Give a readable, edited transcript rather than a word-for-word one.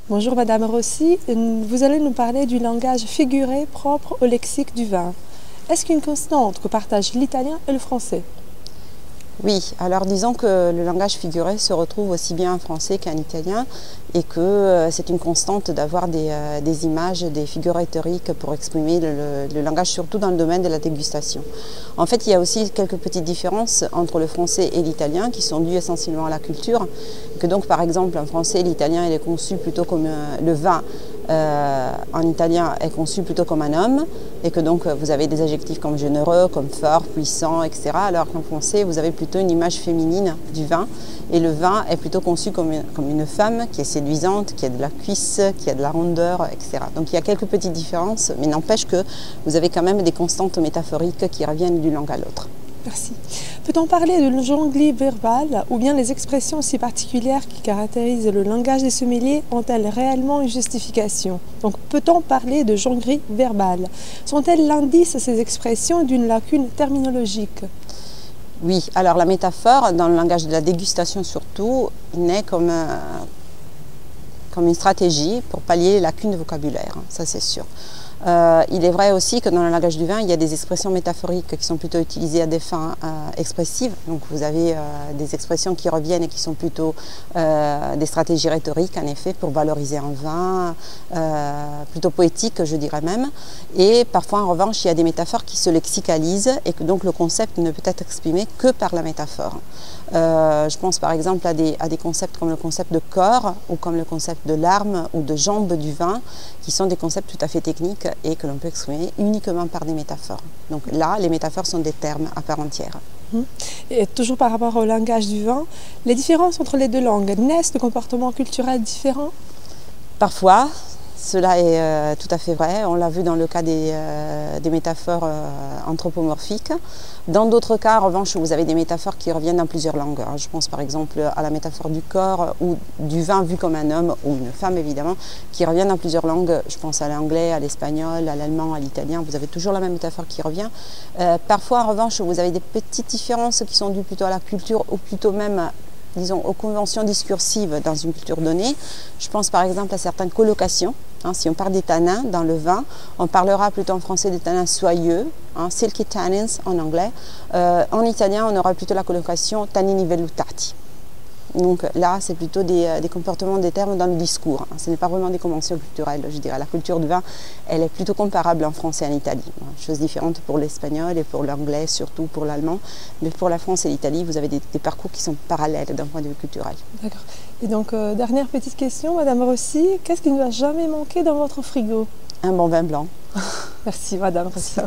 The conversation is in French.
Bonjour Madame Rossi, vous allez nous parler du langage figuré propre au lexique du vin. Est-ce qu'une constante que partagent l'italien et le français? Oui, alors disons que le langage figuré se retrouve aussi bien en français qu'en italien et que c'est une constante d'avoir des images, des figures rhétoriques pour exprimer le langage, surtout dans le domaine de la dégustation. En fait, il y a aussi quelques petites différences entre le français et l'italien qui sont dues essentiellement à la culture. Que donc, par exemple, en français, l'italien il est conçu plutôt comme le vin. En italien est conçu plutôt comme un homme et que donc vous avez des adjectifs comme généreux, comme fort, puissant, etc. Alors qu'en français vous avez plutôt une image féminine du vin et le vin est plutôt conçu comme une femme qui est séduisante, qui a de la cuisse, qui a de la rondeur, etc. Donc il y a quelques petites différences, mais n'empêche que vous avez quand même des constantes métaphoriques qui reviennent d'une langue à l'autre. Merci. Peut-on parler de jonglage verbal ou bien les expressions si particulières qui caractérisent le langage des sommeliers ont-elles réellement une justification? Donc peut-on parler de jonglerie verbale? Sont-elles l'indice, ces expressions, d'une lacune terminologique? Oui, alors la métaphore, dans le langage de la dégustation surtout, naît comme une stratégie pour pallier les lacunes de vocabulaire, ça c'est sûr. Il est vrai aussi que dans le langage du vin, il y a des expressions métaphoriques qui sont plutôt utilisées à des fins expressives. Donc vous avez des expressions qui reviennent et qui sont plutôt des stratégies rhétoriques, en effet, pour valoriser un vin, plutôt poétique, je dirais même. Et parfois, en revanche, il y a des métaphores qui se lexicalisent et que donc le concept ne peut être exprimé que par la métaphore. Je pense par exemple à des concepts comme le concept de corps ou comme le concept de larmes ou de jambes du vin, qui sont des concepts tout à fait techniques et que l'on peut exprimer uniquement par des métaphores. Donc là, les métaphores sont des termes à part entière. Et toujours par rapport au langage du vin, les différences entre les deux langues naissent de comportements culturels différents? Parfois, cela est tout à fait vrai. On l'a vu dans le cas des métaphores anthropomorphiques. Dans d'autres cas, en revanche, vous avez des métaphores qui reviennent dans plusieurs langues. Je pense par exemple à la métaphore du corps ou du vin vu comme un homme ou une femme évidemment, qui reviennent dans plusieurs langues. Je pense à l'anglais, à l'espagnol, à l'allemand, à l'italien. Vous avez toujours la même métaphore qui revient. Parfois, en revanche, vous avez des petites différences qui sont dues plutôt à la culture ou plutôt même disons, aux conventions discursives dans une culture donnée. Je pense par exemple à certaines collocations. Si on parle des tanins dans le vin, on parlera plutôt en français des tanins soyeux, silky tannins en anglais. En italien, on aura plutôt la collocation tannini vellutati. Donc là, c'est plutôt des comportements, des termes dans le discours. Ce n'est pas vraiment des conventions culturelles, je dirais. La culture du vin, elle est plutôt comparable en France et en Italie. Chose différente pour l'espagnol et pour l'anglais, surtout pour l'allemand. Mais pour la France et l'Italie, vous avez des parcours qui sont parallèles d'un point de vue culturel. D'accord. Et donc, dernière petite question, Madame Rossi, qu'est-ce qui ne va jamais manquer dans votre frigo? Un bon vin blanc. Merci Madame Rossi.